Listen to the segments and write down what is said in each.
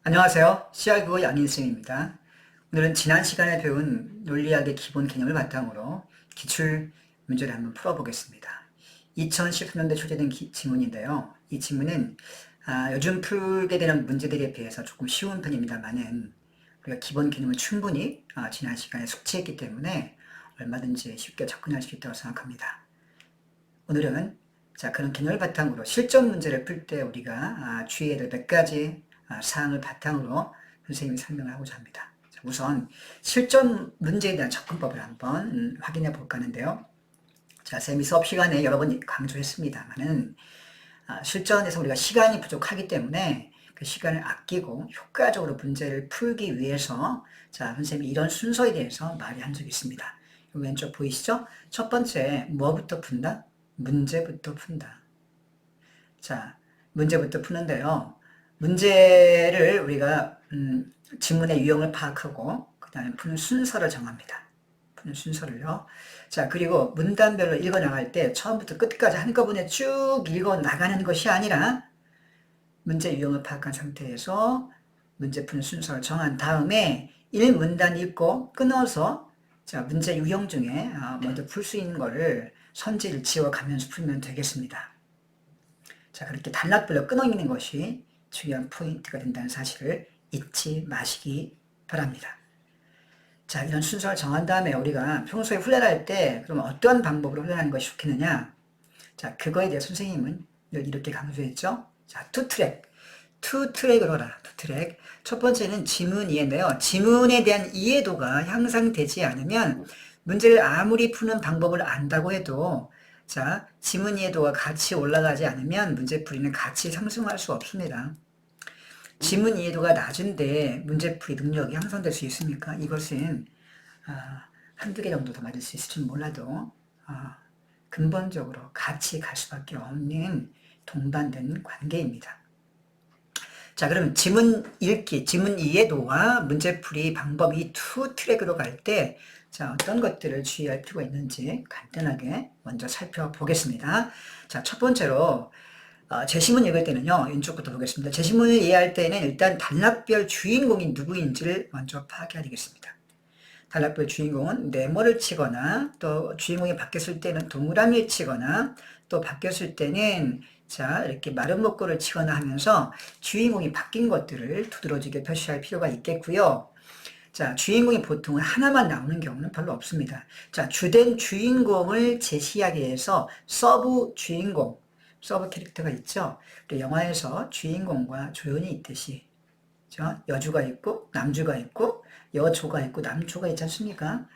안녕하세요. CR국어 양인승입니다. 오늘은 지난 시간에 배운 논리학의 기본 개념을 바탕으로 기출 문제를 한번 풀어보겠습니다. 2013년도에 출제된 지문인데요. 이 지문은 요즘 풀게 되는 문제들에 비해서 조금 쉬운 편입니다만은 우리가 기본 개념을 충분히 지난 시간에 숙지했기 때문에 얼마든지 쉽게 접근할 수 있다고 생각합니다. 오늘은 그런 개념을 바탕으로 실전 문제를 풀 때 우리가 주의해야 될 몇 가지 사항을 바탕으로 선생님이 설명을 하고자 합니다. 우선 실전 문제에 대한 접근법을 한번 확인해 볼까 하는데요. 선생님이 수업 시간에 여러 번 강조했습니다만은 실전에서 우리가 시간이 부족하기 때문에 그 시간을 아끼고 효과적으로 문제를 풀기 위해서 선생님이 이런 순서에 대해서 말한 적이 있습니다. 왼쪽 보이시죠? 첫 번째 뭐부터 푼다? 문제부터 푼다. 문제부터 푸는데요. 문제를 우리가 지문의 유형을 파악하고 그 다음에 푸는 순서를 정합니다. 푸는 순서를요. 그리고 문단별로 읽어 나갈 때 처음부터 끝까지 한꺼번에 쭉 읽어 나가는 것이 아니라 문제 유형을 파악한 상태에서 문제 푸는 순서를 정한 다음에 1문단 읽고 끊어서 문제 유형 중에 먼저 풀 수 있는 거를 선지를 지워가면서 풀면 되겠습니다. 그렇게 단락별로 끊어 읽는 것이 중요한 포인트가 된다는 사실을 잊지 마시기 바랍니다. 이런 순서를 정한 다음에 우리가 평소에 훈련할 때 그러면 어떤 방법으로 훈련하는 것이 좋겠느냐? 그거에 대해 선생님은 늘 이렇게 강조했죠. 투 트랙으로 하라. 투 트랙. 첫 번째는 지문 이해인데요. 지문에 대한 이해도가 향상되지 않으면 문제를 아무리 푸는 방법을 안다고 해도 지문 이해도가 같이 올라가지 않으면 문제풀이는 같이 상승할 수 없습니다. 지문 이해도가 낮은데 문제풀이 능력이 향상될 수 있습니까? 이것은 한두 개 정도 더 맞을 수 있을지는 몰라도 근본적으로 같이 갈 수밖에 없는 동반된 관계입니다. 그러면 지문 읽기, 지문 이해도와 문제풀이 방법이 투 트랙으로 갈 때 어떤 것들을 주의할 필요가 있는지 간단하게 먼저 살펴보겠습니다. 첫 번째로 제시문 읽을 때는요. 왼쪽부터 보겠습니다. 제시문을 이해할 때는 일단 단락별 주인공이 누구인지를 먼저 파악해야 되겠습니다. 단락별 주인공은 네모를 치거나 또 주인공이 바뀌었을 때는 동그라미를 치거나 또 바뀌었을 때는 이렇게 마른 목골을 치거나 하면서 주인공이 바뀐 것들을 두드러지게 표시할 필요가 있겠고요. 주인공이 보통 하나만 나오는 경우는 별로 없습니다. 주된 주인공을 제시하기 위해서 서브 주인공, 서브 캐릭터가 있죠. 영화에서 주인공과 조연이 있듯이 여주가 있고 남주가 있고 여조가 있고 남조가 있지 않습니까?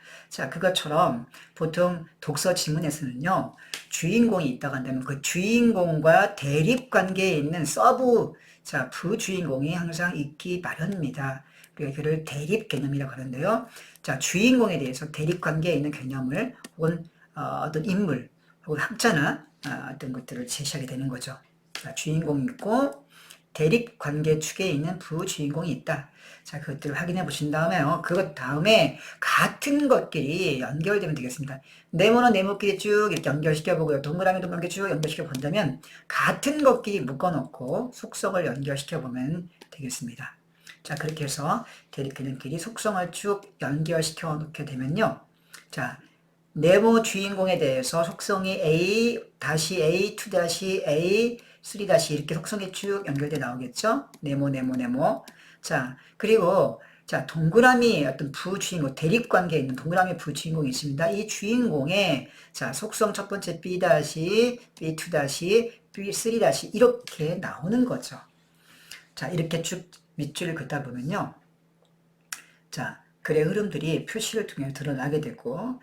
그것처럼 보통 독서 지문에서는요. 주인공이 있다고 한다면 그 주인공과 대립관계에 있는 서브 부주인공이 항상 있기 마련입니다. 그를 대립 개념이라고 하는데요. 주인공에 대해서 대립관계에 있는 개념을 혹은 어떤 인물 혹은 학자나 어떤 것들을 제시하게 되는 거죠. 주인공이 있고 대립관계 축에 있는 부주인공이 있다. 그것들을 확인해 보신 다음에요. 그것 다음에 같은 것끼리 연결되면 되겠습니다. 네모는 네모끼리 쭉 이렇게 연결시켜 보고요. 동그라미 동그라미 쭉 연결시켜 본다면 같은 것끼리 묶어놓고 속성을 연결시켜 보면 되겠습니다. 그렇게 해서 대립개념끼리 속성을 쭉 연결시켜 놓게 되면요. 네모 주인공에 대해서 속성이 A, A, 2, A, 3 이렇게 속성이 쭉 연결돼 나오겠죠? 네모. 그리고 동그라미 어떤 부주인공, 대립관계에 있는 동그라미 부주인공이 있습니다. 이 주인공의 속성 첫 번째 B-, B2-, B3- 이렇게 나오는 거죠. 이렇게 쭉 밑줄을 긋다 보면요. 글의 흐름들이 표시를 통해 드러나게 되고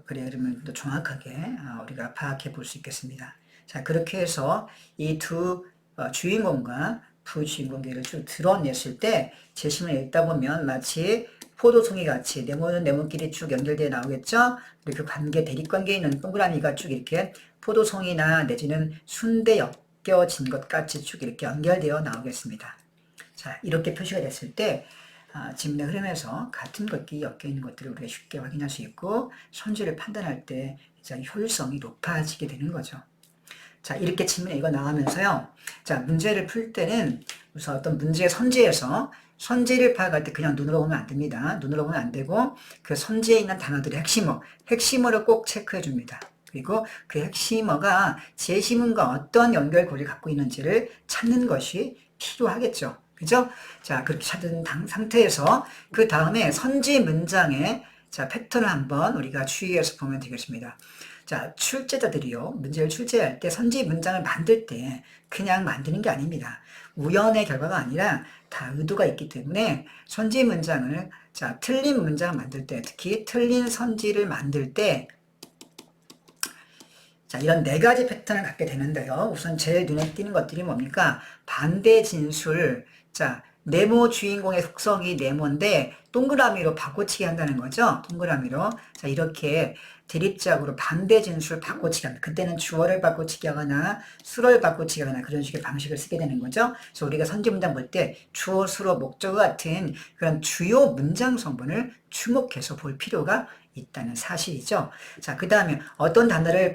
글의 흐름을 더 정확하게 우리가 파악해 볼 수 있겠습니다. 그렇게 해서 이 두 주인공과 부주인공들을 쭉 드러냈을 때 제시문을 읽다 보면 마치 포도송이 같이 네모는 네모끼리 쭉 연결되어 나오겠죠? 그리고 그 관계, 대립관계에 있는 동그라미가 쭉 이렇게 포도송이나 내지는 순대 엮여진 것 같이 쭉 이렇게 연결되어 나오겠습니다. 이렇게 표시가 됐을 때 지문의 흐름에서 같은 것끼리 엮여있는 것들을 우리가 쉽게 확인할 수 있고 손질을 판단할 때 효율성이 높아지게 되는 거죠. 자, 이렇게 질문에 이거 나오면서요. 자, 문제를 풀 때는 우선 어떤 문제의 선지에서 선지를 파악할 때 그냥 눈으로 보면 안 됩니다. 눈으로 보면 안 되고 그 선지에 있는 단어들의 핵심어를 꼭 체크해 줍니다. 그리고 그 핵심어가 제시문과 어떤 연결고리를 갖고 있는지를 찾는 것이 필요하겠죠. 그죠? 자, 그렇게 찾은 상태에서 그 다음에 선지 문장의 자, 패턴을 한번 우리가 주의해서 보면 되겠습니다. 자, 출제자들이요. 문제를 출제할 때 선지 문장을 만들 때 그냥 만드는 게 아닙니다. 우연의 결과가 아니라 다 의도가 있기 때문에 선지 문장을 자, 틀린 문장을 만들 때 특히 틀린 선지를 만들 때 자, 이런 네 가지 패턴을 갖게 되는데요. 우선 제일 눈에 띄는 것들이 뭡니까? 반대 진술. 자, 네모 주인공의 속성이 네모인데 동그라미로 바꿔치기 한다는 거죠. 동그라미로. 자, 이렇게 대립적으로 반대 진술 바꿔치기 합니다. 그때는 주어를 바꿔치기 하거나 수를 바꿔치기 하거나 그런 식의 방식을 쓰게 되는 거죠. 그래서 우리가 선지 문장 볼 때 주어, 수로, 목적어 같은 그런 주요 문장 성분을 주목해서 볼 필요가 있다는 사실이죠. 자, 그 다음에 어떤 단어를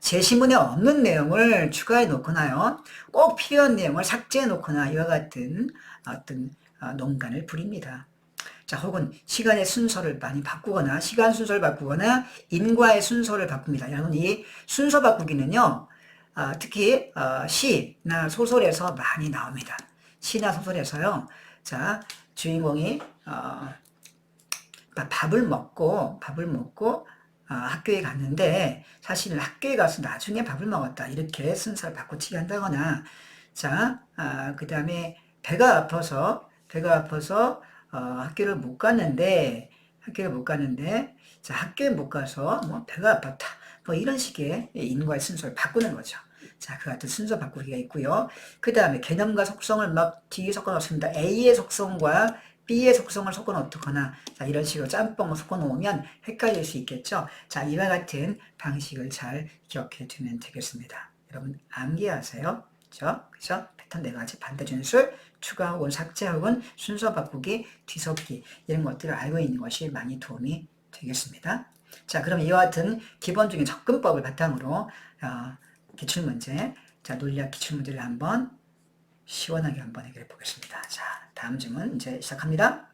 제시문에 없는 내용을 추가해 놓거나요. 꼭 필요한 내용을 삭제해 놓거나 이와 같은 어떤 농간을 부립니다. 자, 혹은 시간의 순서를 많이 바꾸거나 시간 순서를 바꾸거나 인과의 순서를 바꿉니다. 여러분, 이 순서 바꾸기는요. 특히 시나 소설에서 많이 나옵니다. 시나 소설에서요. 자, 주인공이 밥을 먹고 학교에 갔는데 사실은 학교에 가서 나중에 밥을 먹었다 이렇게 순서를 바꾸치기 한다거나 자, 그 다음에 배가 아파서 학교를 못 갔는데 자, 학교에 못 가서 뭐 배가 아팠다 뭐 이런 식의 인과의 순서를 바꾸는 거죠. 자, 그 같은 순서 바꾸기가 있고요. 그 다음에 개념과 속성을 막 뒤에 섞어 놓습니다. A의 속성과 B의 속성을 섞어 놓거나 자, 이런 식으로 짬뽕을 섞어 놓으면 헷갈릴 수 있겠죠. 자, 이와 같은 방식을 잘 기억해 두면 되겠습니다. 여러분 암기하세요. 그죠? 패턴 네 가지 반대 진술, 추가 혹은 삭제 혹은 순서 바꾸기, 뒤섞기 이런 것들을 알고 있는 것이 많이 도움이 되겠습니다. 자, 그럼 이와 같은 기본적인 접근법을 바탕으로 기출문제, 자, 논리학 기출문제를 한번 시원하게 한번 해결해 보겠습니다. 자, 다음 질문 이제 시작합니다.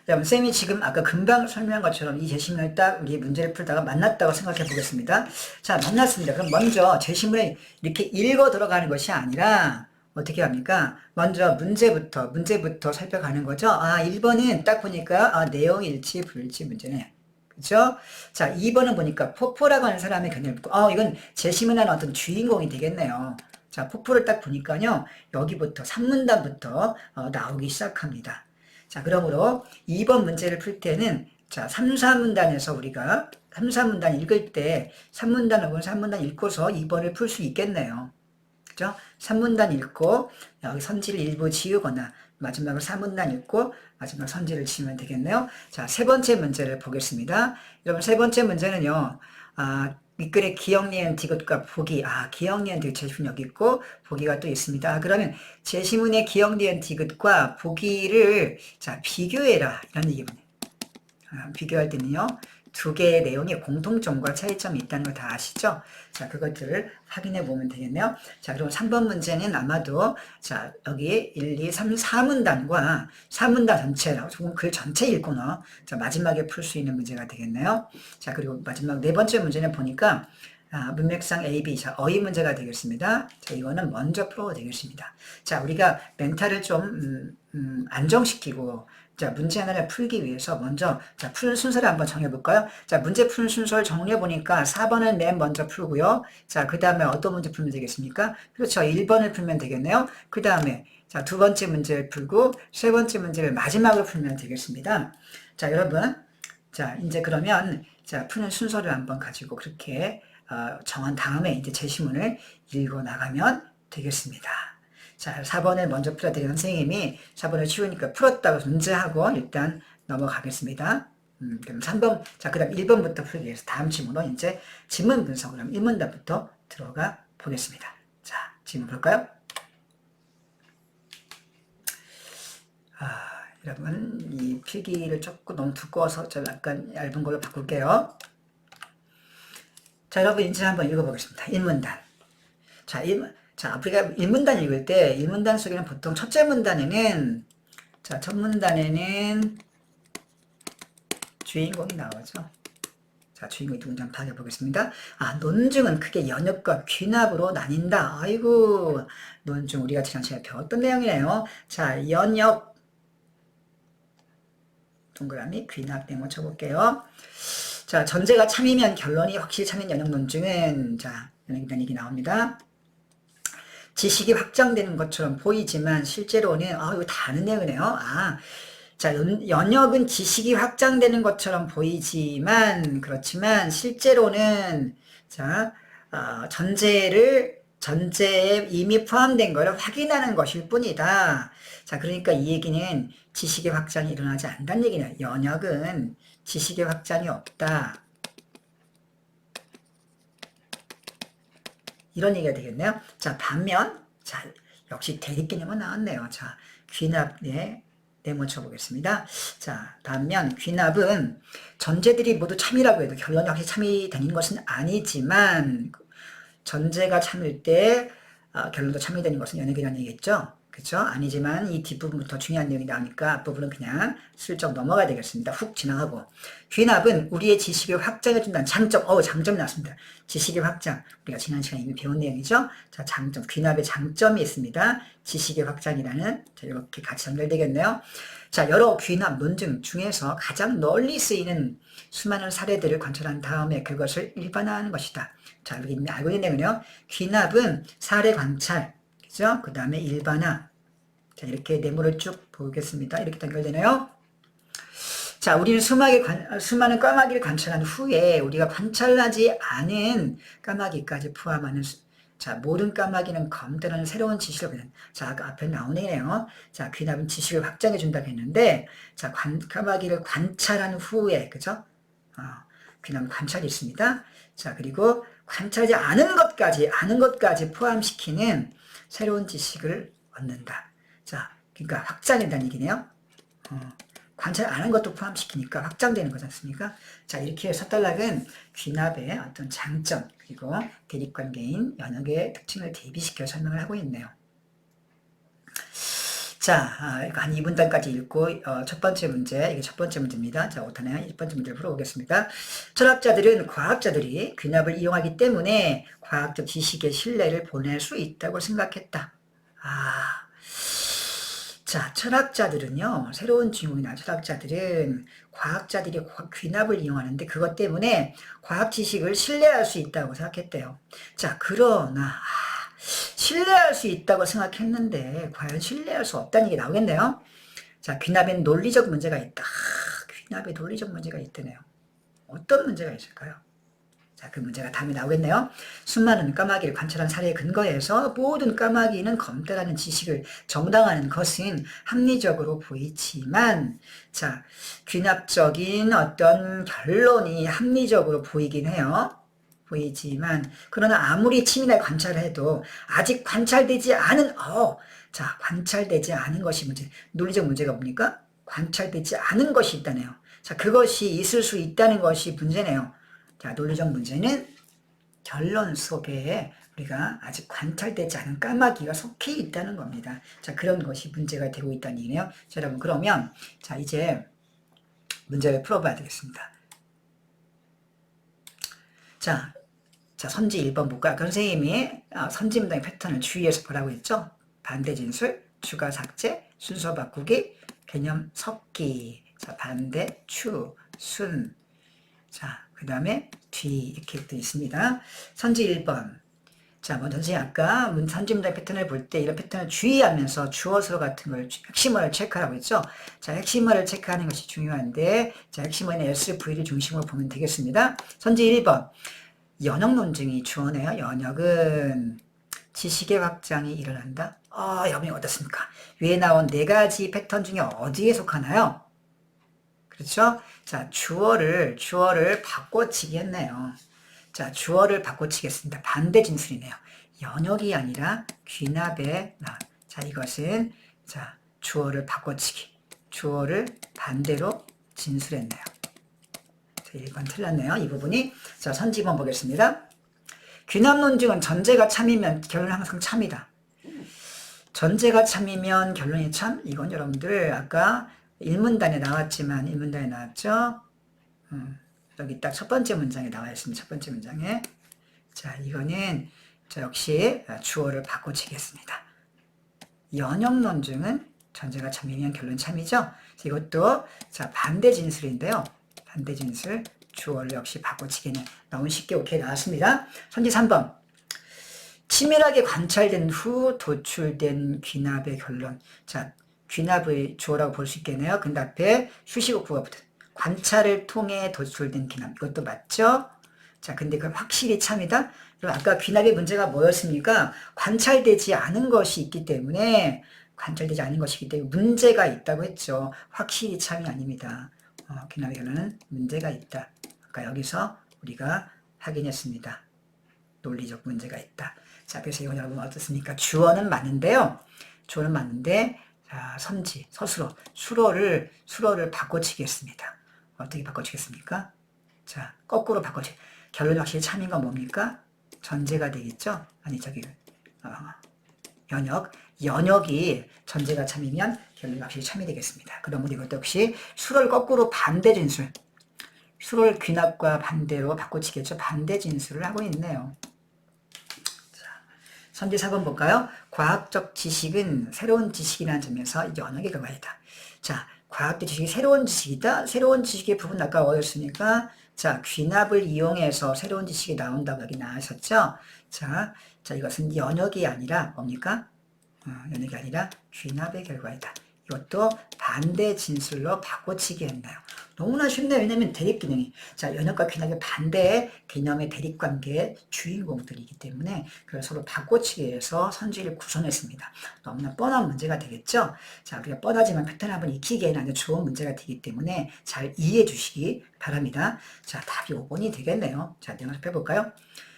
여러분, 쌤이 지금 아까 금방 설명한 것처럼 이 제시문을 딱 우리 문제를 풀다가 만났다고 생각해 보겠습니다. 자, 만났습니다. 그럼 먼저 제시문을 이렇게 읽어 들어가는 것이 아니라 어떻게 합니까? 먼저 문제부터 살펴가는 거죠. 1번은 딱 보니까 내용 일치, 불일치 문제네. 그죠? 자, 2번은 보니까 포포라고 하는 사람의 견해를 묻고, 이건 제시문에 나온 어떤 주인공이 되겠네요. 자, 포포를 딱 보니까요, 여기부터, 3문단부터 나오기 시작합니다. 자, 그러므로 2번 문제를 풀 때는, 자, 3, 4문단에서 우리가 3, 4문단 읽을 때 3문단 혹은 3문단 읽고서 2번을 풀 수 있겠네요. 그죠? 3문단 읽고, 여기 선지를 일부 지우거나, 마지막으로 4문단 읽고, 마지막 선지를 지우면 되겠네요. 자, 세 번째 문제를 보겠습니다. 여러분, 세 번째 문제는요, 밑글에 기억, 니은, 디귿과 보기. 기억, 니은, 디귿 제시문 여기 있고, 보기가 또 있습니다. 그러면 제시문의 기억, 니은, 디귿과 보기를, 자, 비교해라. 이런 얘기입니다. 비교할 때는요, 두 개의 내용에 공통점과 차이점이 있다는 거 다 아시죠? 자, 그것들을 확인해 보면 되겠네요. 자, 그럼 3번 문제는 아마도, 자, 여기 1, 2, 3, 4문단과 4문단 전체, 조금 글 전체 읽고는, 자, 마지막에 풀 수 있는 문제가 되겠네요. 자, 그리고 마지막 네 번째 문제는 보니까, 문맥상 A, B, 자, 어휘 문제가 되겠습니다. 자, 이거는 먼저 풀어도 되겠습니다. 자, 우리가 멘탈을 좀, 안정시키고, 자, 문제 하나를 풀기 위해서 먼저, 자, 푸는 순서를 한번 정해볼까요? 자, 문제 푸는 순서를 정리해보니까 4번은 맨 먼저 풀고요. 자, 그 다음에 어떤 문제 풀면 되겠습니까? 그렇죠. 1번을 풀면 되겠네요. 그 다음에, 자, 두 번째 문제를 풀고, 세 번째 문제를 마지막으로 풀면 되겠습니다. 자, 여러분. 자, 이제 그러면, 자, 푸는 순서를 한번 가지고 그렇게, 정한 다음에 이제 제시문을 읽어 나가면 되겠습니다. 자, 4번을 먼저 풀어야 되는 선생님이 4번을 쉬우니까 풀었다고 문제하고 일단 넘어가겠습니다. 그럼 3번, 자, 그 다음 1번부터 풀기 위해서 다음 질문으로 이제 지문 분석을 하면 1문단부터 들어가 보겠습니다. 자, 질문 볼까요? 여러분, 이 필기를 조금 너무 두꺼워서 좀 약간 얇은 걸로 바꿀게요. 자, 여러분 이제 한번 읽어보겠습니다. 일문단. 자, 우리가 일문단 읽을 때 일문단 속에는 보통 첫째 문단에는 첫 문단에는 주인공이 나오죠. 자, 주인공이 누군지 한번 밝혀보겠습니다. 논증은 크게 연역과 귀납으로 나뉜다. 아이고, 논증 우리가 지난 시간에 배웠던 내용이네요. 자, 연역 동그라미 귀납 네모 쳐볼게요. 자, 전제가 참이면 결론이 확실히 참인 연역 논증은 자, 연역이라는 얘기 나옵니다. 지식이 확장되는 것처럼 보이지만 실제로는 이거 다 아는 내용이네요. 자, 연역은 지식이 확장되는 것처럼 보이지만 그렇지만 실제로는 자, 전제에 이미 포함된 것을 확인하는 것일 뿐이다. 자, 그러니까 이 얘기는 지식의 확장이 일어나지 않는다는 얘기냐. 연역은 지식의 확장이 없다. 이런 얘기가 되겠네요. 자, 반면, 자, 역시 대립개념은 나왔네요. 자, 귀납, 네모 쳐보겠습니다. 자, 반면, 귀납은 전제들이 모두 참이라고 해도 결론이 확실히 참이 되는 것은 아니지만, 전제가 참일 때, 결론도 참이 되는 것은 연역이라는 얘기겠죠? 그쵸? 아니지만 이 뒷부분부터 중요한 내용이 나오니까 앞부분은 그냥 슬쩍 넘어가야 되겠습니다. 훅 지나가고. 귀납은 우리의 지식을 확장해준다는 장점, 장점이 나왔습니다. 지식의 확장. 우리가 지난 시간에 이미 배운 내용이죠? 자, 장점. 귀납의 장점이 있습니다. 지식의 확장이라는, 자, 이렇게 같이 연결되겠네요. 자, 여러 귀납 논증 중에서 가장 널리 쓰이는 수많은 사례들을 관찰한 다음에 그것을 일반화하는 것이다. 자, 여기 이미 알고 있는 내용은요. 귀납은 사례 관찰, 그죠? 그 다음에 일반화. 자, 이렇게 네모를 쭉 보겠습니다. 이렇게 연결되네요. 자, 우리는 수많은 까마귀를 관찰한 후에 우리가 관찰하지 않은 까마귀까지 포함하는 자, 모든 까마귀는 검토하는 새로운 지식을 보는. 자, 아까 앞에 나오네요. 자, 귀납은 지식을 확장해 준다고 했는데, 자, 까마귀를 관찰한 후에, 그죠? 귀납은 관찰이 있습니다. 자, 그리고 관찰하지 않은 것까지 포함시키는 새로운 지식을 얻는다. 자, 그러니까 확장된다는 얘기네요. 관찰 안 한 것도 포함시키니까 확장되는 거지 않습니까? 자, 이렇게 서달락은 귀납의 어떤 장점, 그리고 대립관계인 연역의 특징을 대비시켜 설명을 하고 있네요. 자, 한 2분단까지 읽고, 첫 번째 문제, 이게 첫 번째 문제입니다. 자, 5탄의 첫 번째 문제를 풀어보겠습니다. 철학자들은 과학자들이 귀납을 이용하기 때문에 과학적 지식의 신뢰를 보낼 수 있다고 생각했다. 자, 철학자들은요, 새로운 주인공이나 철학자들은 과학자들이 귀납을 이용하는데 그것 때문에 과학 지식을 신뢰할 수 있다고 생각했대요. 자, 그러나, 신뢰할 수 있다고 생각했는데 과연 신뢰할 수 없다는 얘기 나오겠네요. 자, 귀납엔 논리적 문제가 있다. 귀납에 논리적 문제가 있다네요. 어떤 문제가 있을까요? 자, 그 문제가 다음에 나오겠네요. 수많은 까마귀를 관찰한 사례에 근거해서 모든 까마귀는 검다라는 지식을 정당화하는 것은 합리적으로 보이지만, 자, 귀납적인 어떤 결론이 합리적으로 보이긴 해요. 보이지만, 그러나 아무리 치밀하게 관찰을 해도 아직 관찰되지 않은, 자, 관찰되지 않은 것이 문제. 논리적 문제가 뭡니까? 관찰되지 않은 것이 있다네요. 자, 그것이 있을 수 있다는 것이 문제네요. 자, 논리적 문제는 결론 속에 우리가 아직 관찰되지 않은 까마귀가 속해 있다는 겁니다. 자, 그런 것이 문제가 되고 있다는 얘기네요. 자, 여러분, 그러면, 자, 이제 문제를 풀어봐야 되겠습니다. 자, 선지 1번 볼까요? 그 선생님이 선지 문장의 패턴을 주의해서 보라고 했죠? 반대 진술, 추가 삭제, 순서 바꾸기, 개념 섞기. 자, 반대, 추, 순. 자, 그 다음에 뒤 이렇게 또 있습니다. 선지 1번. 자, 먼저 선생님 아까 선지 문장 패턴을 볼 때 이런 패턴을 주의하면서 주어서 같은 걸 핵심어를 체크하라고 했죠. 자, 핵심어를 체크하는 것이 중요한데, 자, 핵심어는 SV를 중심으로 보면 되겠습니다. 선지 1번. 연역 논증이 주어네요. 연역은 지식의 확장이 일어난다. 여러분이 어떻습니까? 위에 나온 네 가지 패턴 중에 어디에 속하나요? 그렇죠? 자, 주어를 바꿔치기 했네요. 자, 주어를 바꿔치겠습니다. 반대 진술이네요. 연역이 아니라 귀납의 자, 이것은 자, 주어를 바꿔치기. 주어를 반대로 진술했네요. 자, 1번 틀렸네요. 이 부분이. 자, 선지 2번 보겠습니다. 귀납 논증은 전제가 참이면 결론은 항상 참이다. 전제가 참이면 결론이 참. 이건 여러분들 아까 일문단에 나왔지만 일문단에 나왔죠. 여기 딱 첫 번째 문장에 나와 있습니다. 첫 번째 문장에. 자, 이거는 자, 역시 주어를 바꿔치겠습니다. 연역 논증은 전제가 참이면 결론 참이죠. 이것도 자, 반대 진술인데요. 반대 진술 주어를 역시 바꿔치기는 너무 쉽게 오케이 나왔습니다. 선지 3번. 치밀하게 관찰된 후 도출된 귀납의 결론. 자, 귀납의 주어라고 볼 수 있겠네요. 근데 앞에 휴식어구가 붙은 관찰을 통해 도출된 귀납. 이것도 맞죠? 자, 근데 그럼 확실히 참이다? 그럼 아까 귀납의 문제가 뭐였습니까? 관찰되지 않은 것이 있기 때문에 관찰되지 않은 것이기 때문에 문제가 있다고 했죠. 확실히 참이 아닙니다. 귀납의 결론은 문제가 있다. 아까 여기서 우리가 확인했습니다. 논리적 문제가 있다. 자, 그래서 이건 여러분 어떻습니까? 주어는 맞는데요. 주어는 맞는데, 자, 선지, 서술어, 수로를 바꿔치겠습니다. 어떻게 바꿔치겠습니까? 자, 거꾸로 바꿔치. 결론이 확실히 참인 건 뭡니까? 전제가 되겠죠? 아니, 연역이 전제가 참이면 결론이 확실히 참이 되겠습니다. 그러면 이것도 역시 수로를 거꾸로 반대 진술. 수로를 귀납과 반대로 바꿔치겠죠? 반대 진술을 하고 있네요. 선지 4번 볼까요? 과학적 지식은 새로운 지식이라는 점에서 연역의 결과이다. 자, 과학적 지식이 새로운 지식이다. 새로운 지식의 부분 아까 어였으니까 자, 귀납을 이용해서 새로운 지식이 나온다고 여기 나왔었죠. 자, 이것은 연역이 아니라 뭡니까? 연역이 아니라 귀납의 결과이다. 이것도 반대 진술로 바꿔치기 했나요? 너무나 쉽네요. 왜냐하면 대립기능이 자, 연역과 귀납의 반대의 개념의 대립관계의 주인공들이기 때문에 그걸 서로 바꿔치기 해서 선지를 구성했습니다. 너무나 뻔한 문제가 되겠죠? 자, 우리가 뻔하지만 패턴 한번 익히기에는 아주 좋은 문제가 되기 때문에 잘 이해해 주시기 바랍니다. 자, 답이 5번이 되겠네요. 자, 연습해볼까요?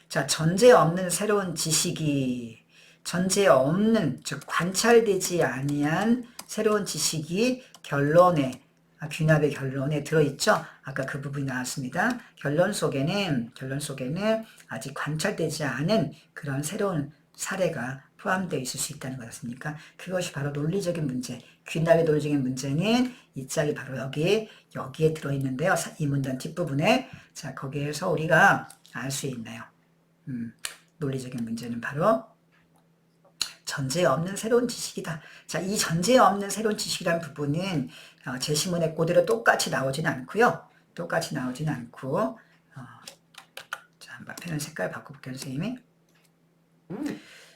자, 전제 없는 새로운 지식이 전제 없는 즉 관찰되지 아니한 새로운 지식이 결론에 귀납의 결론에 들어있죠. 아까 그 부분이 나왔습니다. 결론 속에는 아직 관찰되지 않은 그런 새로운 사례가 포함되어 있을 수 있다는 거였습니까? 그것이 바로 논리적인 문제. 귀납의 논리적인 문제는 이 짝이 바로 여기에 들어있는데요. 이 문단 뒷부분에 자, 거기에서 우리가 알 수 있나요? 논리적인 문제는 바로 전제 없는 새로운 지식이다. 자, 이 전제 없는 새로운 지식이라는 부분은 제시문에 그대로 똑같이 나오지는 않고요. 자, 한번 펜 색깔 바꿔볼게요, 선생님이.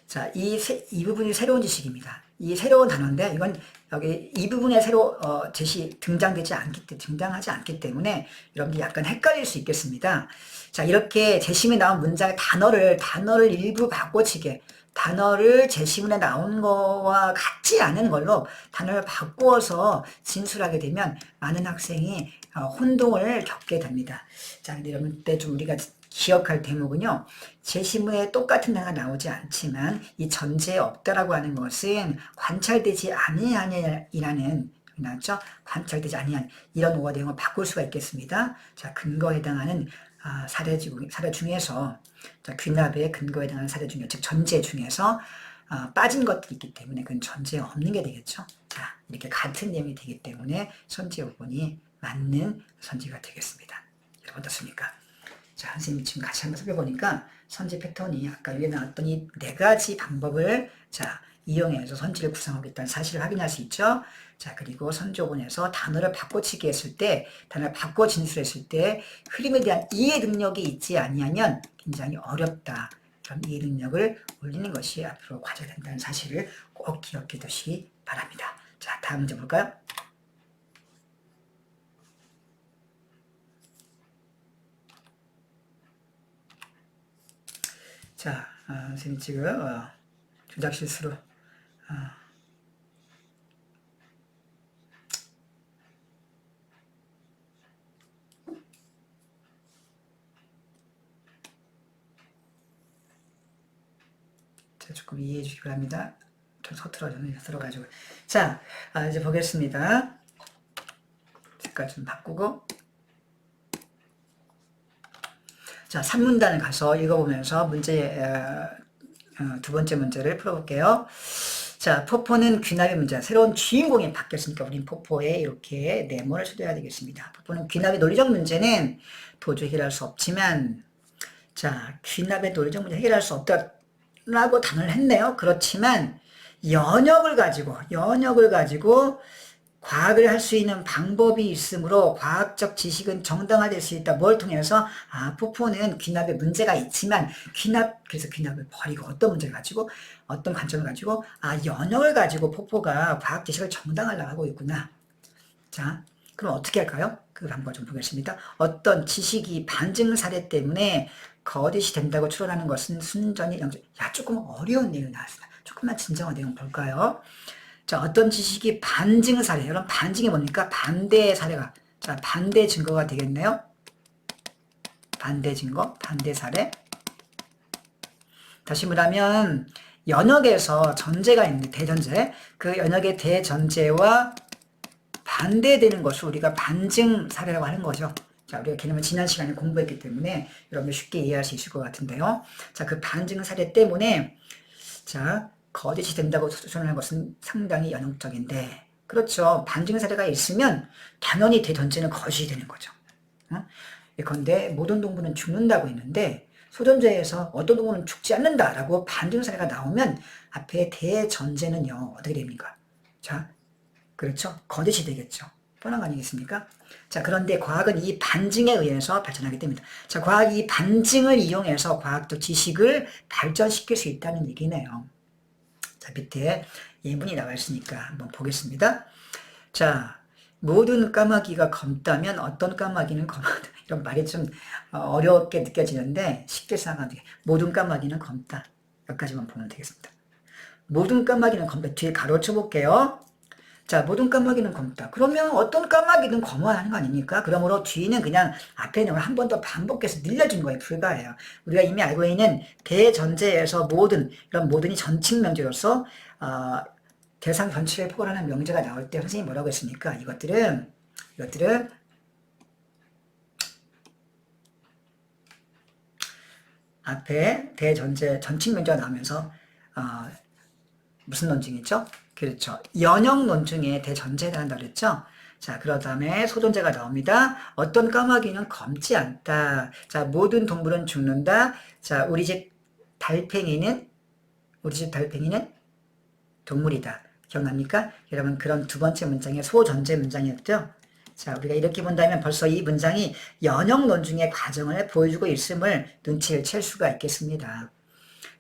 자, 이 부분이 새로운 지식입니다. 이 새로운 단어인데 이건 여기 이 부분에 새로 등장하지 않기 때문에 여러분들이 약간 헷갈릴 수 있겠습니다. 자, 이렇게 제시문에 나온 문장의 단어를 일부 바꿔치게 단어를 제시문에 나온 거와 같지 않은 걸로 단어를 바꾸어서 진술하게 되면 많은 학생이 혼동을 겪게 됩니다. 자, 근데 여러분들 좀 우리가 기억할 대목은요. 제시문에 똑같은 단어가 나오지 않지만 이 전제에 없다라고 하는 것은 관찰되지 아니하니라는 나왔죠? 관찰되지 아니한 이런 오어 내용을 바꿀 수가 있겠습니다. 자, 근거에 해당하는 사례 중에서 자, 귀납의 근거에 해당하는 사례 중에 즉 전제 중에서 빠진 것들이 있기 때문에 그건 전제에 없는 게 되겠죠. 자, 이렇게 같은 내용이 되기 때문에 선지 5번이 맞는 선지가 되겠습니다. 여러분 어떻습니까? 자, 선생님이 지금 같이 한번 살펴보니까 선지 패턴이 아까 위에 나왔던 이 4가지 방법을 자, 이용해서 선지를 구성하겠다는 사실을 확인할 수 있죠. 자, 그리고 선조본에서 단어를 바꿔치기 했을 때, 단어를 바꿔 진술했을 때 흐름에 대한 이해 능력이 있지 아니하면 굉장히 어렵다. 그럼 이해 능력을 올리는 것이 앞으로 과제가 된다는 사실을 꼭 기억해 두시기 바랍니다. 자, 다음 문제 볼까요? 자, 선생님 지금 조작 실수로 조금 이해해 주시기 바랍니다. 좀 서툴어가지고. 자, 이제 보겠습니다. 색깔 좀 바꾸고. 자, 3문단을 가서 읽어보면서 두 번째 문제를 풀어볼게요. 자, 포포는 귀납의 문제. 새로운 주인공이 바뀌었으니까 우린 포포에 이렇게 네모를 쳐줘야 되겠습니다. 포포는 귀납의 논리적 문제는 도저히 해결할 수 없지만, 자, 귀납의 논리적 문제 해결할 수 없다라고 단언을 했네요. 그렇지만 연역을 가지고 과학을 할 수 있는 방법이 있으므로 과학적 지식은 정당화될 수 있다. 뭘 통해서? 포포는 귀납에 문제가 있지만 그래서 귀납을 버리고 어떤 문제를 가지고 어떤 관점을 가지고 연역을 가지고 포포가 과학 지식을 정당화하려고 하고 있구나. 자, 그럼 어떻게 할까요? 그 방법을 좀 보겠습니다. 어떤 지식이 반증 사례 때문에 거짓이 된다고 추론하는 것은 순전히 조금 어려운 내용이 나왔습니다. 조금만 진정한 내용 볼까요? 자, 어떤 지식이 반증 사례. 여러분, 반증이 뭡니까? 반대 사례가. 자, 반대 증거가 되겠네요. 반대 증거, 반대 사례. 다시 말하면, 연역에서 전제가 있는데, 대전제. 그 연역의 대전제와 반대되는 것을 우리가 반증 사례라고 하는 거죠. 자, 우리가 개념을 지난 시간에 공부했기 때문에 여러분들 쉽게 이해할 수 있을 것 같은데요. 자, 그 반증 사례 때문에, 자, 거짓이 된다고 추론하는 것은 상당히 연역적인데, 그렇죠. 반증 사례가 있으면 당연히 대전제는 거짓이 되는 거죠. 예컨대 모든 동물은 죽는다고 했는데 소전제에서 어떤 동물은 죽지 않는다라고 반증 사례가 나오면 앞에 대전제는요 어떻게 됩니까? 자, 그렇죠. 거짓이 되겠죠. 뻔한 거 아니겠습니까? 자, 그런데 과학은 이 반증에 의해서 발전하기 때문이다. 자, 과학이 이 반증을 이용해서 과학적 지식을 발전시킬 수 있다는 얘기네요. 자, 밑에 예문이 나와 있으니까 한번 보겠습니다. 자, 모든 까마귀가 검다면 어떤 까마귀는 검다. 이런 말이 좀 어렵게 느껴지는데 쉽게 생각하면 모든 까마귀는 검다. 여기까지만 보면 되겠습니다. 모든 까마귀는 검다. 뒤에 가로 쳐볼게요. 자, 모든 까마귀는 검다. 그러면 어떤 까마귀든 검어야 하는 거 아닙니까? 그러므로 뒤는 그냥 앞에 내용을 한 번 더 반복해서 늘려준 거에 불과해요. 우리가 이미 알고 있는 대전제에서 모든, 이런 모든이 전칙 명제로서 대상 전체를 포괄하는 명제가 나올 때 선생님이 뭐라고 했습니까? 이것들은 앞에 대전제 전칙 명제가 나오면서 무슨 논증이죠? 그렇죠. 연역 논증의 대전제를 한다 그랬죠? 자, 그런 다음에 소전제가 나옵니다. 어떤 까마귀는 검지 않다. 자, 모든 동물은 죽는다. 자, 우리 집 달팽이는 동물이다. 기억납니까? 여러분, 그런 두 번째 문장의 소전제 문장이었죠? 자, 우리가 이렇게 본다면 벌써 이 문장이 연역 논증의 과정을 보여주고 있음을 눈치를 챌 수가 있겠습니다.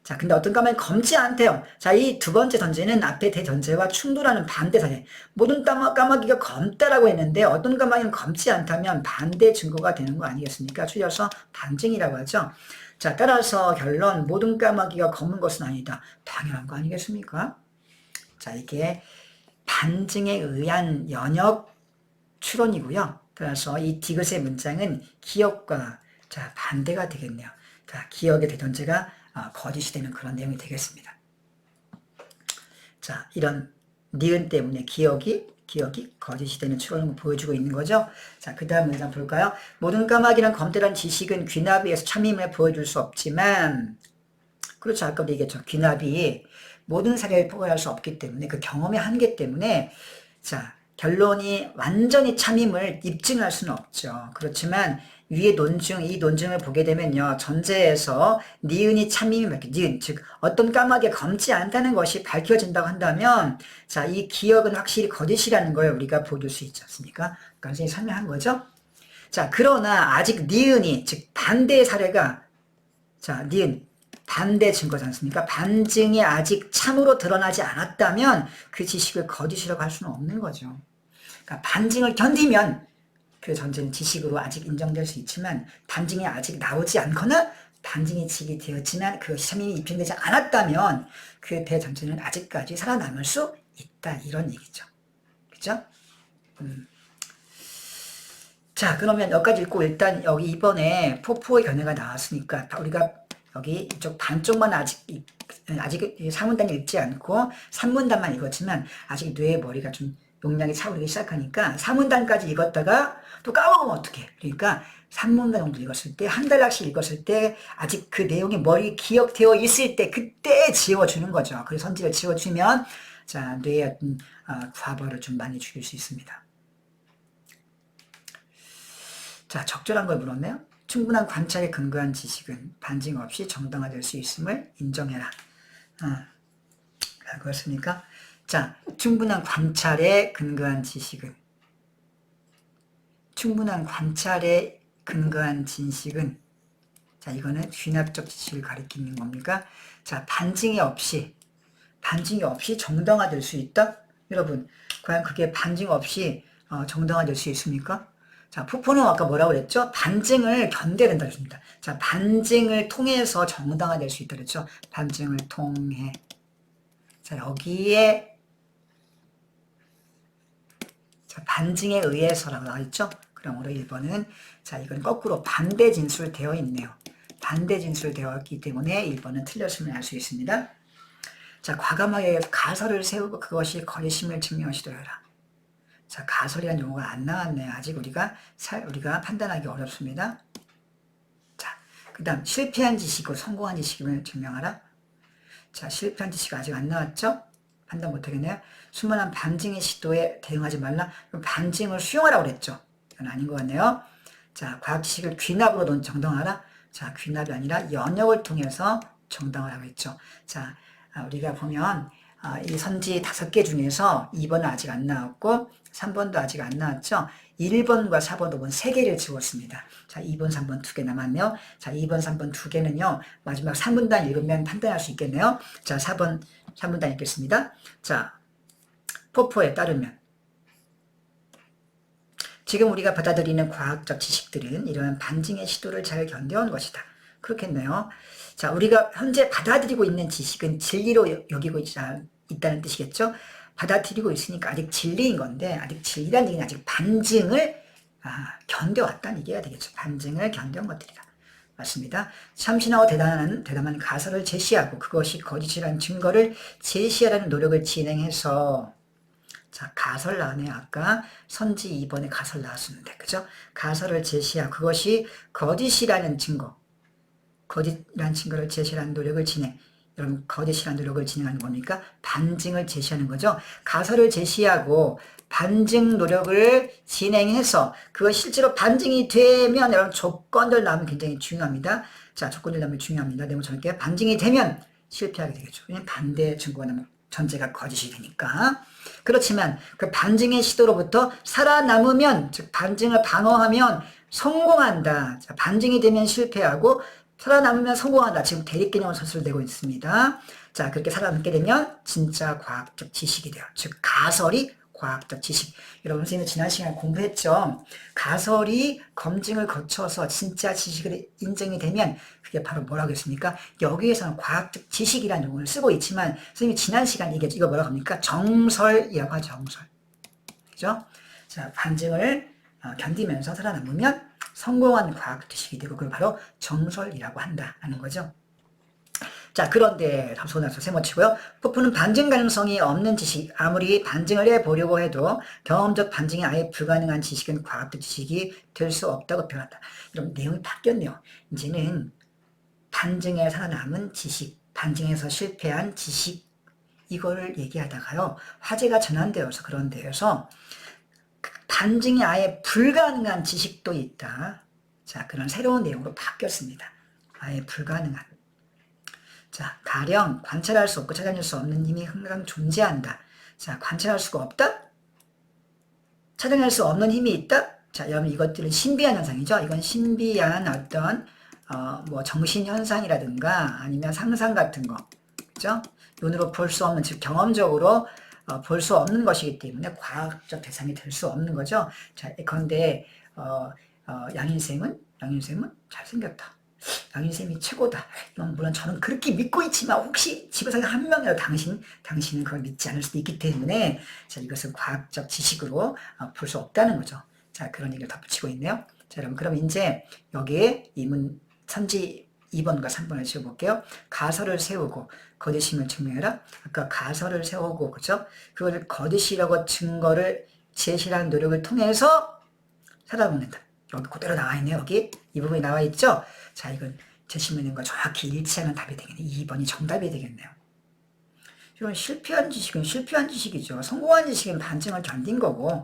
자, 근데 어떤 까마귀는 검지 않대요. 자, 이 두 번째 전제는 앞에 대전제와 충돌하는 반대 사례. 모든 까마귀가 검다라고 했는데 어떤 까마귀는 검지 않다면 반대 증거가 되는 거 아니겠습니까? 줄여서 반증이라고 하죠. 자, 따라서 결론, 모든 까마귀가 검은 것은 아니다. 당연한 거 아니겠습니까? 자, 이게 반증에 의한 연역 추론이고요. 따라서 이 디귿의 문장은 기억과 자, 반대가 되겠네요. 자, 기억의 대전제가 거짓이 되는 그런 내용이 되겠습니다. 자, 이런 니은 때문에 기억이 거짓이 되는 추론을 보여주고 있는 거죠. 자, 그 다음 문장 볼까요? 모든 까마귀는 검대란 지식은 귀납에 의해서 참임을 보여줄 수 없지만, 그렇죠. 아까도 얘기했죠. 귀납이 모든 사례를 포괄할 수 없기 때문에 그 경험의 한계 때문에 자, 결론이 완전히 참임을 입증할 수는 없죠. 그렇지만 위의 논증, 이 논증을 보게 되면요. 전제에서 니은이 참임이 밝혀, 니은, 즉 어떤 까마귀가 검지 않다는 것이 밝혀진다고 한다면 자, 이 기억은 확실히 거짓이라는 걸 우리가 보여줄 수 있지 않습니까? 그러니까 선생님이 설명한 거죠. 자, 그러나 아직 니은이, 즉 반대의 사례가 자, 니은, 반대 증거지 않습니까? 반증이 아직 참으로 드러나지 않았다면 그 지식을 거짓이라고 할 수는 없는 거죠. 그러니까 반증을 견디면 그 전제는 지식으로 아직 인정될 수 있지만 반증이 아직 나오지 않거나 반증이 되었지만 그 참임이 입증되지 않았다면 그 대전제는 아직까지 살아남을 수 있다. 이런 얘기죠. 그죠? 자, 그러면 여기까지 읽고 일단 여기 이번에 포포의 견해가 나왔으니까 우리가 여기 이쪽 반쪽만 아직 상문단을 읽지 않고 3문단만 읽었지만 아직 뇌의 머리가 좀 용량이 차오르기 시작하니까 4문단까지 읽었다가 또 까먹으면 어떡해. 그러니까 3문단 정도 읽었을 때, 한 달락씩 읽었을 때, 아직 그 내용이 머리에 기억되어 있을 때, 그때 지워주는 거죠. 그 선지를 지워주면, 자, 뇌의 어떤, 과부하를 좀 많이 줄일 수 있습니다. 자, 적절한 걸 물었네요. 충분한 관찰에 근거한 지식은 반증 없이 정당화될 수 있음을 인정해라. 그렇습니까? 자, 충분한 관찰에 근거한 지식은, 자, 이거는 귀납적 지식을 가리키는 겁니까? 자, 반증이 없이 정당화될 수 있다? 여러분, 과연 그게 반증 없이 정당화될 수 있습니까? 자, 푸포는 아까 뭐라고 그랬죠? 반증을 견뎌야 된다고 했습니다. 자, 반증을 통해서 정당화될 수 있다 그랬죠? 반증을 통해. 자, 여기에, 자, 반증에 의해서라고 나와 있죠? 그러므로 1번은, 자, 이건 거꾸로 반대 진술 되어 있네요. 반대 진술 되어 있기 때문에 1번은 틀렸음을 알 수 있습니다. 자, 과감하게 가설을 세우고 그것이 거짓임을 증명하시도록. 자, 가설이라는 용어가 안 나왔네요. 아직 우리가 판단하기 어렵습니다. 자, 그 다음 실패한 지식과 성공한 지식을 증명하라. 자, 실패한 지식 아직 안 나왔죠? 판단 못하겠네요. 수많은 반증의 시도에 대응하지 말라. 반증을 수용하라고 그랬죠. 이건 아닌 것 같네요. 자, 과학 지식을 귀납으로 정당하라. 자, 귀납이 아니라 연역을 통해서 정당화라고 했죠. 자, 우리가 보면 이 선지 5개 중에서 2번은 아직 안 나왔고 3번도 아직 안 나왔죠. 1번과 4번, 5번 3개를 지웠습니다. 자, 2번, 3번 2개 남았네요. 자, 2번, 3번 2개는요. 마지막 3문단 읽으면 판단할 수 있겠네요. 자, 3문단 읽겠습니다. 자, 포포에 따르면 지금 우리가 받아들이는 과학적 지식들은 이러한 반증의 시도를 잘 견뎌온 것이다. 그렇겠네요. 자, 우리가 현재 받아들이고 있는 지식은 진리로 여기고 있다는 뜻이겠죠? 받아들이고 있으니까 아직 진리인 건데, 아직 진리라는 얘기는 아직 반증을 견뎌왔다는 얘기가 되겠죠. 반증을 견뎌온 것들이다. 맞습니다. 참신하고 대담한 가설을 제시하고 그것이 거짓이라는 증거를 제시하라는 노력을 진행해서, 자, 가설 나왔네요. 아까 선지 2번에 가설 나왔었는데, 그죠? 가설을 제시하고 그것이 거짓이라는 증거를 제시하는 노력을 여러분, 거짓이라는 노력을 진행하는 겁니까? 반증을 제시하는 거죠. 가설을 제시하고 반증 노력을 진행해서 그것이 실제로 반증이 되면 여러분 조건들 나오면 굉장히 중요합니다. 자, 조건들 나오면 중요합니다. 네모 쳐놓을게요. 반증이 되면 실패하게 되겠죠. 왜냐면 반대 증거가 나면 전제가 거짓이 되니까. 그렇지만 그 반증의 시도로부터 살아남으면, 즉 반증을 방어하면 성공한다. 자, 반증이 되면 실패하고 살아남으면 성공한다. 지금 대립개념을 서술되고 있습니다. 자, 그렇게 살아남게 되면 진짜 과학적 지식이 돼요. 즉 가설이 과학적 지식. 여러분 선생님은 지난 시간에 공부했죠. 가설이 검증을 거쳐서 진짜 지식으로 인정이 되면 그게 바로 뭐라고 했습니까? 여기에서는 과학적 지식이라는 용어를 쓰고 있지만 선생님이 지난 시간에 이거 뭐라고 합니까? 정설이라고 하죠. 정설. 그죠? 자, 반증을 견디면서 살아남으면 성공한 과학 지식이 되고 그걸 바로 정설이라고 한다는 거죠. 자, 그런데 손에서 세모치고요. 포프는 반증 가능성이 없는 지식, 아무리 반증을 해보려고 해도 경험적 반증이 아예 불가능한 지식은 과학적 지식이 될 수 없다고 표현한다. 이런 내용이 바뀌었네요. 이제는 반증에 살아남은 지식, 반증에서 실패한 지식, 이걸 얘기하다가요. 화제가 전환되어서 그런 데에서 반증이 아예 불가능한 지식도 있다. 자, 그런 새로운 내용으로 바뀌었습니다. 아예 불가능한. 자, 가령 관찰할 수 없고 찾아낼 수 없는 힘이 항상 존재한다. 자, 관찰할 수가 없다? 찾아낼 수 없는 힘이 있다? 자, 여러분 이것들은 신비한 현상이죠. 이건 신비한 어떤 정신현상이라든가 아니면 상상 같은 거. 그죠? 눈으로 볼 수 없는, 즉 경험적으로 볼 수 없는 것이기 때문에 과학적 대상이 될 수 없는 거죠. 자, 그런데 양인쌤은 잘생겼다. 양인쌤이 최고다. 물론 저는 그렇게 믿고 있지만 혹시 집에서 한 명이라도 당신은 그걸 믿지 않을 수도 있기 때문에 자, 이것은 과학적 지식으로 볼 수 없다는 거죠. 자, 그런 얘기를 덧붙이고 있네요. 자, 여러분 그럼 이제 여기에 선지 2번과 3번을 지워볼게요. 가설을 세우고 거짓임을 증명해라. 아까 가설을 세우고, 그죠? 그걸 거짓이라고 증거를 제시하는 노력을 통해서 찾아먹는다. 여기 그대로 나와 있네요. 여기 이 부분이 나와 있죠? 자, 이건 제시문과 정확히 일치하는 답이 되겠네요. 2번이 정답이 되겠네요. 이건 실패한 지식은 실패한 지식이죠. 성공한 지식은 반증을 견딘 거고,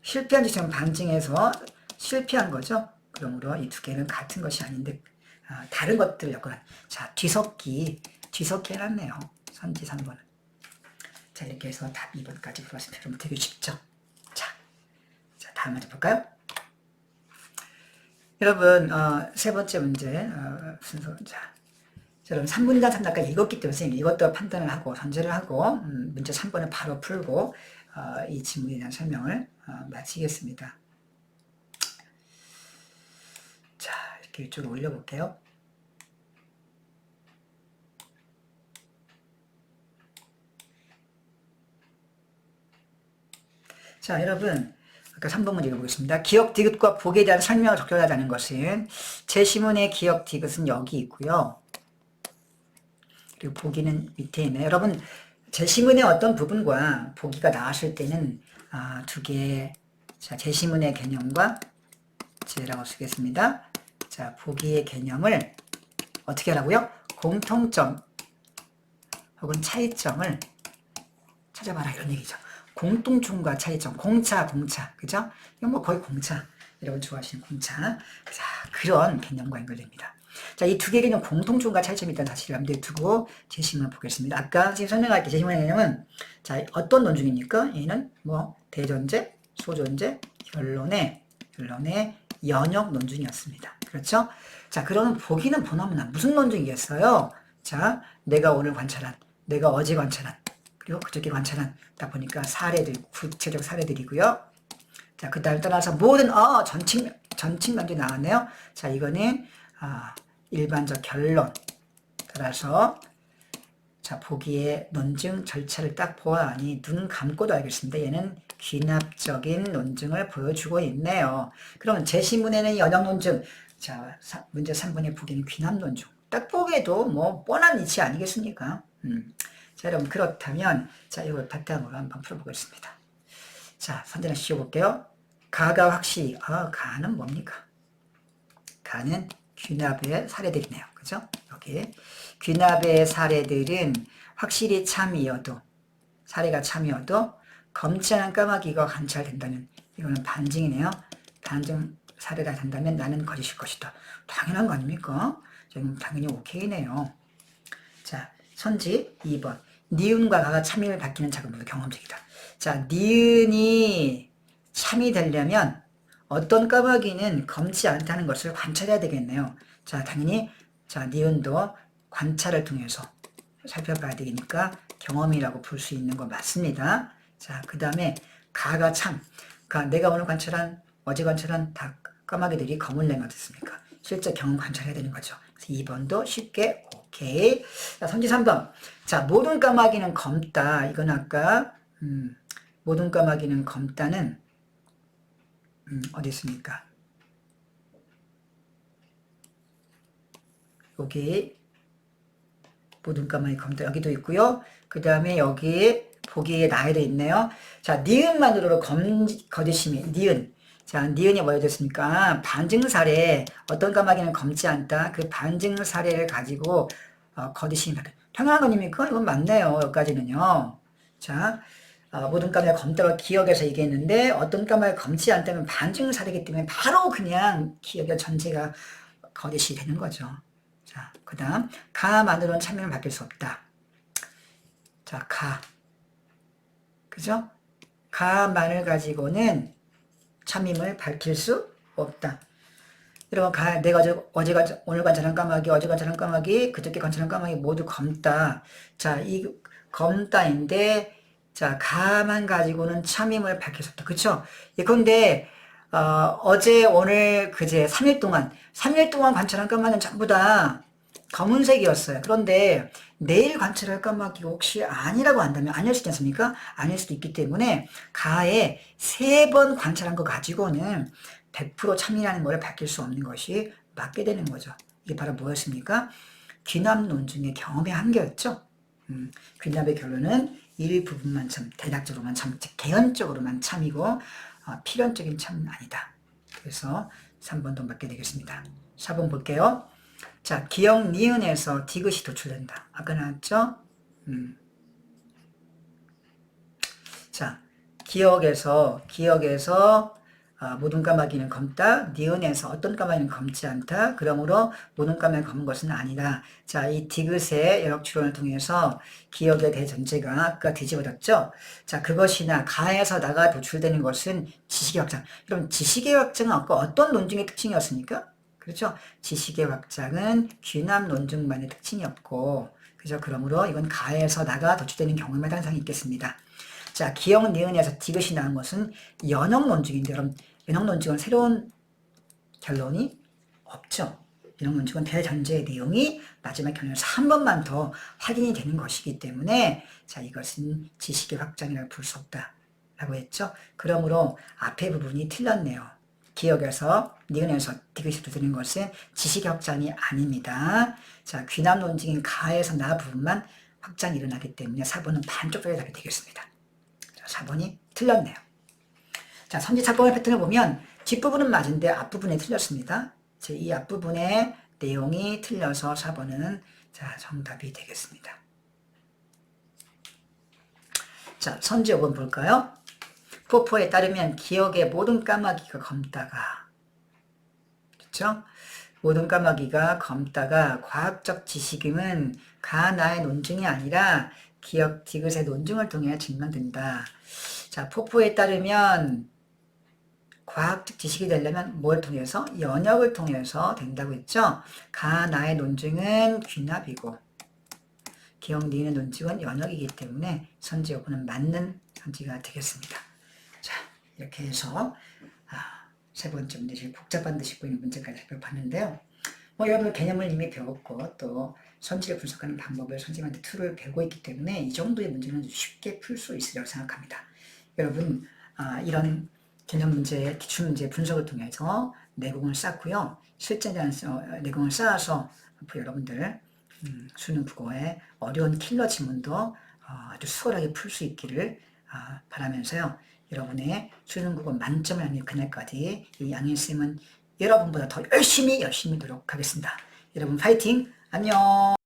실패한 지식은 반증해서 실패한 거죠. 그러므로 이 두 개는 같은 것이 아닌데 다른 것들을 엮어라. 자, 뒤섞기 해놨네요. 선지 3번은. 자, 이렇게 해서 답 2번까지 풀었습니다. 여러분 되게 쉽죠? 자, 다음 문제 볼까요? 여러분 세 번째 문제 순서. 자, 여러분 3분단 3단까지 읽었기 때문에 선생님 이것도 판단을 하고 선제를 하고 문제 3번을 바로 풀고 이 지문에 대한 설명을 마치겠습니다. 자, 이렇게 이쪽으로 올려볼게요. 자, 여러분 아까 3번 문제 읽어보겠습니다. 기억 디귿과 보기에 대한 설명을 적절하다는 것은 제시문의 기억 디귿은 여기 있고요. 그리고 보기는 밑에 있네요. 여러분 제시문의 어떤 부분과 보기가 나왔을 때는 두 개의 제시문의 개념과 제라고 쓰겠습니다. 자, 보기의 개념을 어떻게 하라고요? 공통점 혹은 차이점을 찾아봐라 이런 얘기죠. 공통점과 차이점, 공차, 그죠? 이건 뭐 거의 공차, 여러분 좋아하시는 공차. 자, 그런 개념과 연결됩니다. 자, 이 두 개의 개념 공통점과 차이점이 있다는 사실을 염두에 두고 제시문을 보겠습니다. 아까 지금 설명할 때 제시문의 개념은 자, 어떤 논증입니까? 얘는 뭐 대전제, 소전제, 결론의 연역 논증이었습니다. 그렇죠? 자, 그러면 보기는 보나마나 무슨 논증이겠어요? 자, 내가 오늘 관찰한, 내가 어제 관찰한, 그리고 그저께 관찰한, 다 보니까 사례들, 구체적 사례들이고요. 자, 그 다음에 따라서 모든, 전칙 논증이 나왔네요. 자, 이거는, 일반적 결론. 따라서, 자, 보기의 논증 절차를 딱 보아하니 눈 감고도 알겠습니다. 얘는 귀납적인 논증을 보여주고 있네요. 그러면 제시문에는 연역 논증, 자, 문제 3번의 보기는 귀납 논증. 딱 보기에도 뭐 뻔한 이치 아니겠습니까? 자, 여러분 그렇다면 자, 이걸 바탕으로 한번 풀어보겠습니다. 자, 선제를 씌워볼게요. 가가 확실히, 가는 뭡니까? 가는 귀납의 사례들이네요. 그죠? 여기 귀납의 사례들은 확실히 참이어도, 사례가 참이어도 검지 않은 까마귀가 관찰된다면 이거는 반증이네요. 반증 사례가 된다면 나는 거짓일 것이다. 당연한 거 아닙니까? 지금 당연히 오케이네요. 자, 선지 2번. 니은과 가가 참임을 받기는 작은 경험적이다. 자, 니은이 참이 되려면 어떤 까마귀는 검지 않다는 것을 관찰해야 되겠네요. 자, 당연히 자, 니은도 관찰을 통해서 살펴봐야 되니까 경험이라고 볼 수 있는 거 맞습니다. 자, 그 다음에 가가 참. 내가 오늘 관찰한, 어제 관찰한 다 까마귀들이 검을 내면 어떻습니까? 실제 경험 관찰해야 되는 거죠. 그래서 2번도 쉽게 오케이. 자, 선지 3번. 자, 모든 까마귀는 검다. 이건 아까 모든 까마귀는 검다는 어디 있습니까? 여기 모든 까마귀 검다. 여기도 있고요. 그 다음에 여기 보기에 나열되어 있네요. 자, 니은만으로 거짓임이 니은. 자, 니은이 뭐가 됐습니까? 반증 사례. 어떤 까마귀는 검지 않다. 그 반증 사례를 가지고 거짓임이 당연한 거 아닙니까? 이건 맞네요. 여기까지는요. 자, 모든 까마귀가 검다고 기억해서 얘기했는데 어떤 까마귀가 검지 않다면 반증 사례이기 때문에 바로 그냥 기억의 전체가 거짓이 되는 거죠. 자, 그 다음 가만으로는 참여를 바뀔 수 없다. 자, 그죠? 가만을 가지고는 참임을 밝힐 수 없다. 여러분, 내가 오늘 관찰한 까마귀, 어제 관찰한 까마귀, 그저께 관찰한 까마귀 모두 검다. 자, 이 검다인데, 자, 가만 가지고는 참임을 밝힐 수 없다. 그쵸? 예컨대, 어제, 오늘, 그제, 3일 동안 관찰한 까마귀는 전부 다 검은색이었어요. 그런데 내일 관찰할 까마귀가 혹시 아니라고 한다면 아닐 수도 있지 않습니까? 아닐 수도 있기 때문에 가에 3번 관찰한 거 가지고는 100% 참이라는 걸 밝힐 수 없는 것이 맞게 되는 거죠. 이게 바로 무엇입니까? 귀납 논증의 경험의 한계였죠. 귀납의 결론은 일부분만 참, 대략적으로만 참, 개연적으로만 참이고 필연적인 참은 아니다. 그래서 3번도 맞게 되겠습니다. 4번 볼게요. 자, 기역 니은에서 디귿이 도출된다. 아까 나왔죠? 자, 기역에서 모든 까마귀는 검다. 니은에서 어떤 까마귀는 검지 않다. 그러므로 모든 까마귀는 검은 것은 아니다. 자, 이 디귿의 연역 추론을 통해서 기역에 대해 전제가 아까 뒤집어졌죠. 자, 그것이나 가에서 나가 도출되는 것은 지식의 확장. 그럼 지식의 확장은 아까 어떤 논증의 특징이었습니까? 그렇죠. 지식의 확장은 귀납 논증만의 특징이었고, 그죠. 그러므로 이건 가에서 나가 도출되는 경우에만 항상 있겠습니다. 자, 기역 니은에서 디귿이 나온 것은 연역 논증인데, 여러분, 연역 논증은 새로운 결론이 없죠. 연역 논증은 대전제의 내용이 마지막 결론에서 한 번만 더 확인이 되는 것이기 때문에, 자, 이것은 지식의 확장이라고 볼 수 없다. 라고 했죠. 그러므로 앞에 부분이 틀렸네요. 기역에서 니은에서 디귿이 도되는 것은 지식의 확장이 아닙니다. 자, 귀납 논증인 가에서 나 부분만 확장이 일어나기 때문에 4번은 반쪽짜리 답이 되겠습니다. 자, 4번이 틀렸네요. 자, 선지착범의 패턴을 보면 뒷부분은 맞은데 앞부분이 틀렸습니다. 이 앞부분의 내용이 틀려서 4번은 자, 정답이 되겠습니다. 자, 선지 5번 볼까요? 포포에 따르면 기역의 모든 까마귀가 검다가, 그렇죠? 모든 까마귀가 검다가 과학적 지식임은 가나의 논증이 아니라 기역 디귿의 논증을 통해 증명된다. 자, 포포에 따르면 과학적 지식이 되려면 뭘 통해서? 연역을 통해서 된다고 했죠? 가나의 논증은 귀납이고 기역 니은의 논증은 연역이기 때문에 선지 여부는 맞는 선지가 되겠습니다. 자, 이렇게 해서 세 번째 문제, 제일 복잡한 듯이 보이는 문제까지 살펴봤는데요. 여러분 개념을 이미 배웠고 또 선지를 분석하는 방법을 선생님한테 툴을 배우고 있기 때문에 이 정도의 문제는 쉽게 풀 수 있으리라고 생각합니다. 여러분 이런 개념 문제, 기출 문제 분석을 통해서 내공을 쌓고요. 실전에 대한 내공을 쌓아서 앞으로 여러분들 수능 국어의 어려운 킬러 지문도 아주 수월하게 풀 수 있기를 바라면서요. 여러분의 수능 국어 만점을 하는 그날까지 이 양일쌤은 여러분보다 더 열심히 노력하겠습니다. 여러분 파이팅! 안녕!